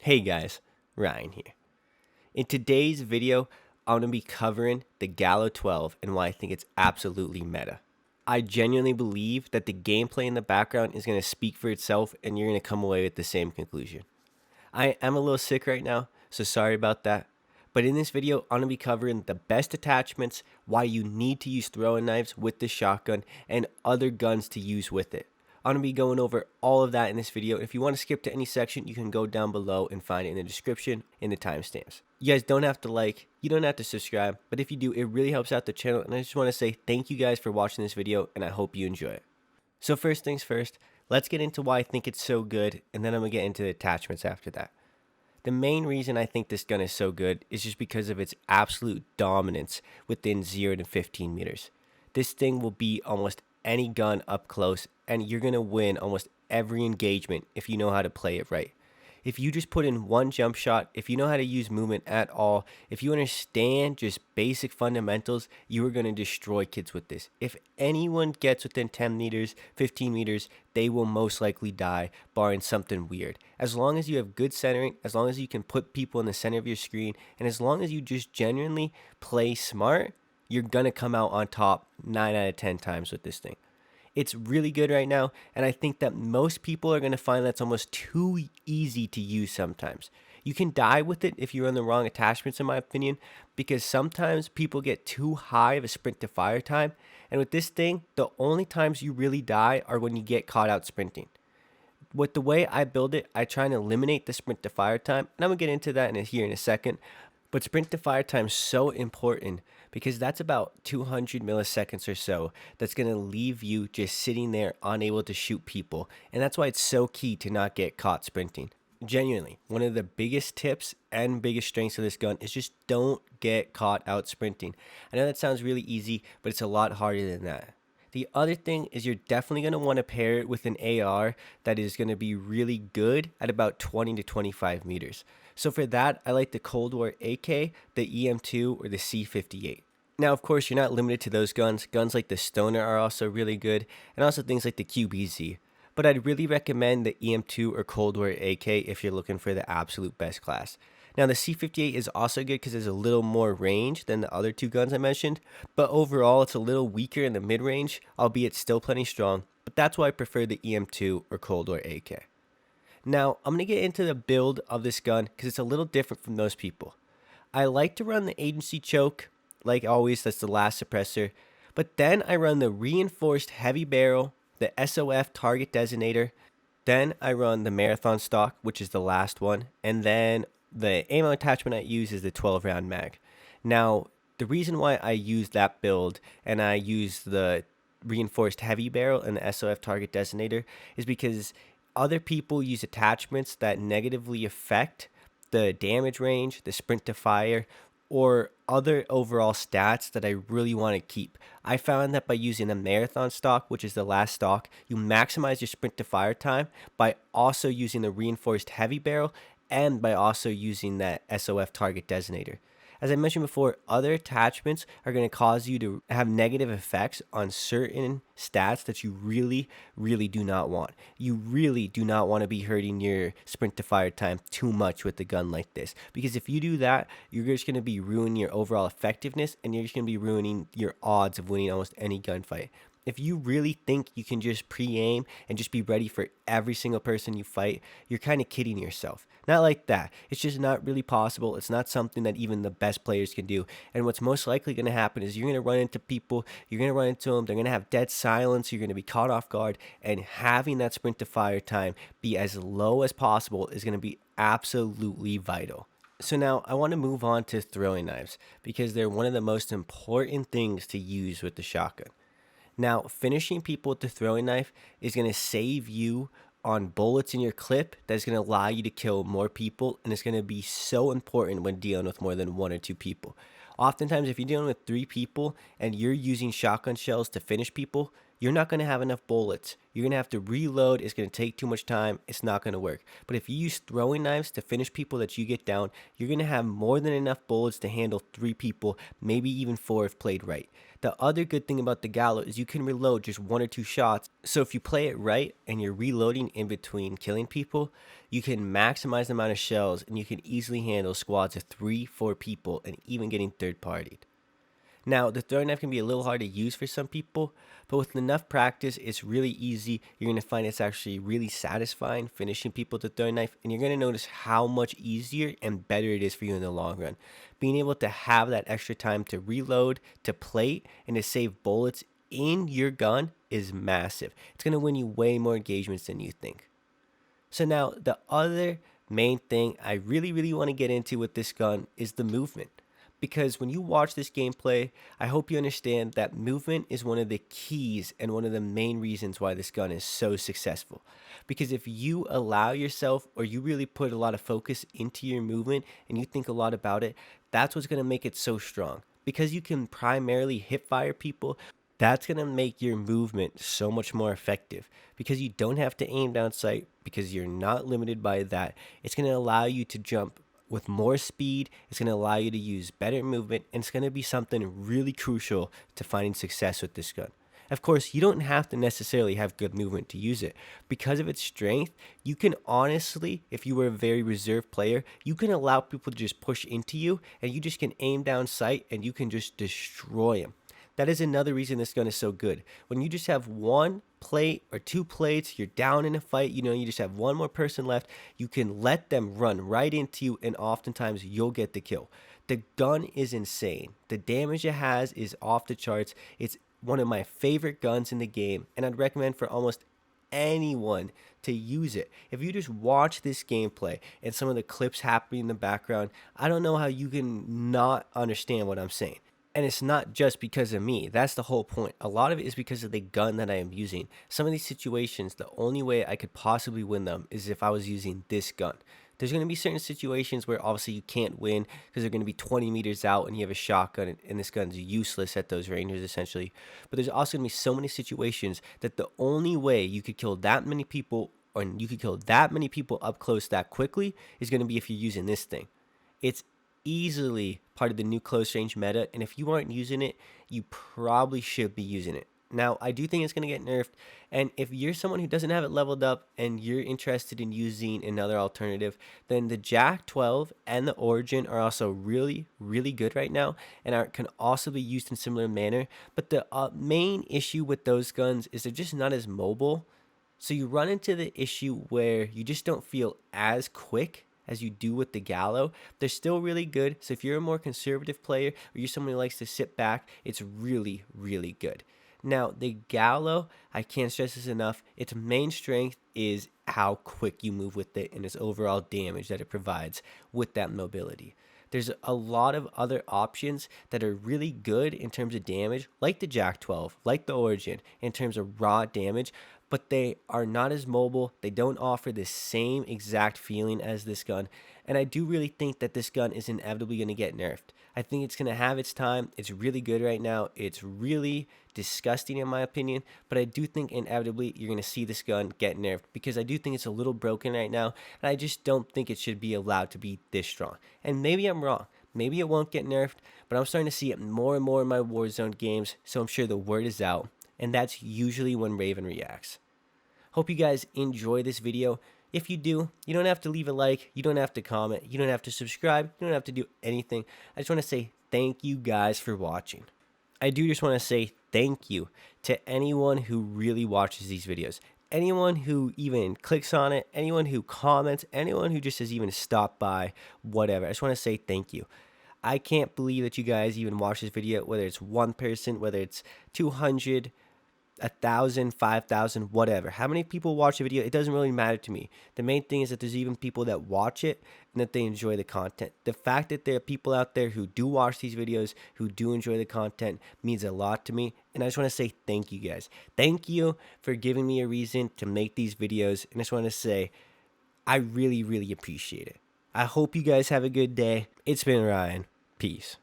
Hey guys, Ryan here. In today's video, I'm going to be covering the Gallo 12 and why I think it's absolutely meta. I genuinely believe that the gameplay in the background is going to speak for itself and you're going to come away with the same conclusion. I am a little sick right now, so sorry about that. But in this video, I'm going to be covering the best attachments, why you need to use throwing knives with the shotgun, and other guns to use with it. I'm going to be going over all of that in this video. If you want to skip to any section, you can go down below and find it in the description in the timestamps. You guys don't have to like, you don't have to subscribe, but if you do, it really helps out the channel. And I just want to say thank you guys for watching this video, and I hope you enjoy it. So first things first, let's get into why I think it's so good, and then I'm going to get into the attachments after that. The main reason I think this gun is so good is just because of its absolute dominance within 0 to 15 meters. This thing will beat almost any gun up close, and you're going to win almost every engagement if you know how to play it right. If you just put in one jump shot, if you know how to use movement at all, if you understand just basic fundamentals, you are going to destroy kids with this. If anyone gets within 10 meters, 15 meters, they will most likely die, barring something weird. As long as you have good centering, as long as you can put people in the center of your screen, and as long as you just genuinely play smart, you're going to come out on top 9 out of 10 times with this thing. It's really good right now, and I think that most people are going to find that's almost too easy to use sometimes. You can die with it if you run the wrong attachments, in my opinion, because sometimes people get too high of a sprint to fire time, and with this thing, the only times you really die are when you get caught out sprinting. With the way I build it, I try and eliminate the sprint to fire time, and I'm going to get into that here in a second. But sprint to fire time is so important because that's about 200 milliseconds or so that's going to leave you just sitting there unable to shoot people. And that's why it's so key to not get caught sprinting. Genuinely, one of the biggest tips and biggest strengths of this gun is just don't get caught out sprinting. I know that sounds really easy, but it's a lot harder than that. The other thing is you're definitely going to want to pair it with an AR that is going to be really good at about 20 to 25 meters. So for that, I like the Cold War AK, the EM2, or the C58. Now, of course, you're not limited to those guns. Guns like the Stoner are also really good, and also things like the QBZ. But I'd really recommend the EM2 or Cold War AK if you're looking for the absolute best class. Now, the C58 is also good because there's a little more range than the other two guns I mentioned, but overall it's a little weaker in the mid-range, albeit still plenty strong, but that's why I prefer the EM2 or Cold War AK. Now, I'm going to get into the build of this gun because it's a little different from most people. I like to run the agency choke, like always, that's the last suppressor, but then I run the reinforced heavy barrel, the SOF Target Designator, then I run the marathon stock, which is the last one, and then the ammo attachment I use is the 12 round mag. Now, the reason why I use that build and I use the reinforced heavy barrel and the SOF Target Designator is because other people use attachments that negatively affect the damage range, the sprint to fire, or other overall stats that I really want to keep. I found that by using the marathon stock, which is the last stock, you maximize your sprint to fire time by also using the reinforced heavy barrel and by also using that SOF Target Designator. As I mentioned before, other attachments are going to cause you to have negative effects on certain stats that you really, really do not want. You really do not want to be hurting your sprint to fire time too much with a gun like this. Because if you do that, you're just going to be ruining your overall effectiveness and you're just going to be ruining your odds of winning almost any gunfight. If you really think you can just pre-aim and just be ready for every single person you fight, you're kind of kidding yourself. Not like that. It's just not really possible. It's not something that even the best players can do. And what's most likely going to happen is you're going to run into people, you're going to run into them, they're going to have dead silence, you're going to be caught off guard, and having that sprint to fire time be as low as possible is going to be absolutely vital. So now I want to move on to throwing knives because they're one of the most important things to use with the shotgun. Now, finishing people with the throwing knife is going to save you on bullets in your clip. That's going to allow you to kill more people, and it's going to be so important when dealing with more than 1 or 2 people. Oftentimes, if you're dealing with 3 people and you're using shotgun shells to finish people, you're not going to have enough bullets. You're going to have to reload. It's going to take too much time. It's not going to work. But if you use throwing knives to finish people that you get down, you're going to have more than enough bullets to handle 3 people, maybe even 4 if played right. The other good thing about the Gallo is you can reload just 1 or 2 shots. So if you play it right and you're reloading in between killing people, you can maximize the amount of shells and you can easily handle squads of 3, 4 people and even getting third-partied. Now, the throwing knife can be a little hard to use for some people, but with enough practice, it's really easy. You're going to find it's actually really satisfying finishing people with the throwing knife, and you're going to notice how much easier and better it is for you in the long run. Being able to have that extra time to reload, to plate, and to save bullets in your gun is massive. It's going to win you way more engagements than you think. So now, the other main thing I really want to get into with this gun is the movement. Because when you watch this gameplay, I hope you understand that movement is one of the keys and one of the main reasons why this gun is so successful. Because if you allow yourself, or you really put a lot of focus into your movement and you think a lot about it, that's what's going to make it so strong. Because you can primarily hip fire people, that's going to make your movement so much more effective. Because you don't have to aim down sight, because you're not limited by that. It's going to allow you to jump with more speed. It's going to allow you to use better movement, and it's going to be something really crucial to finding success with this gun. Of course, you don't have to necessarily have good movement to use it. Because of its strength, you can honestly, if you were a very reserved player, you can allow people to just push into you, and you just can aim down sight, and you can just destroy them. That is another reason this gun is so good. When you just have 1 plate or 2 plates, you're down in a fight, you just have 1 more person left, you can let them run right into you, and oftentimes you'll get the kill. The gun is insane. The damage it has is off the charts. It's one of my favorite guns in the game, and I'd recommend for almost anyone to use it. If you just watch this gameplay and some of the clips happening in the background, I don't know how you can not understand what I'm saying. And it's not just because of me. That's the whole point. A lot of it is because of the gun that I am using. Some of these situations, the only way I could possibly win them is if I was using this gun. There's going to be certain situations where obviously you can't win because they're going to be 20 meters out and you have a shotgun, and this gun's useless at those ranges essentially. But there's also going to be so many situations that the only way you could kill that many people, or you could kill that many people up close that quickly, is going to be if you're using this thing. It's easily part of the new close range meta, and if you aren't using it, you probably should be using it. Now, I do think it's going to get nerfed, and if you're someone who doesn't have it leveled up and you're interested in using another alternative, then the Jack 12 and the Origin are also really good right now, and can also be used in similar manner. But the main issue with those guns is they're just not as mobile, so you run into the issue where you just don't feel as quick as you do with the Gallo. They're still really good, so if you're a more conservative player or you're someone who likes to sit back, it's really good. Now, the Gallo, I can't stress this enough, its main strength is how quick you move with it and its overall damage that it provides with that mobility. There's a lot of other options that are really good in terms of damage, like the Jack 12, like the Origin, in terms of raw damage, but they are not as mobile. They don't offer the same exact feeling as this gun, and I do really think that this gun is inevitably going to get nerfed. I think it's going to have its time. It's really good right now. It's really disgusting in my opinion, but I do think inevitably you're going to see this gun get nerfed, because I do think it's a little broken right now, and I just don't think it should be allowed to be this strong. And maybe I'm wrong. Maybe it won't get nerfed, but I'm starting to see it more and more in my Warzone games, so I'm sure the word is out, and that's usually when Raven reacts. Hope you guys enjoy this video. If you do, you don't have to leave a like, you don't have to comment, you don't have to subscribe, you don't have to do anything. I just want to say thank you guys for watching. I do just want to say thank you to anyone who really watches these videos. Anyone who even clicks on it, anyone who comments, anyone who just has even stopped by, whatever. I just want to say thank you. I can't believe that you guys even watch this video, whether it's one person, whether it's 200, 1,000, 5,000, whatever. How many people watch the video? It doesn't really matter to me. The main thing is that there's even people that watch it and that they enjoy the content. The fact that there are people out there who do watch these videos, who do enjoy the content, means a lot to me. And I just want to say thank you guys. Thank you for giving me a reason to make these videos. And I just want to say I really appreciate it. I hope you guys have a good day. It's been Ryan. Peace.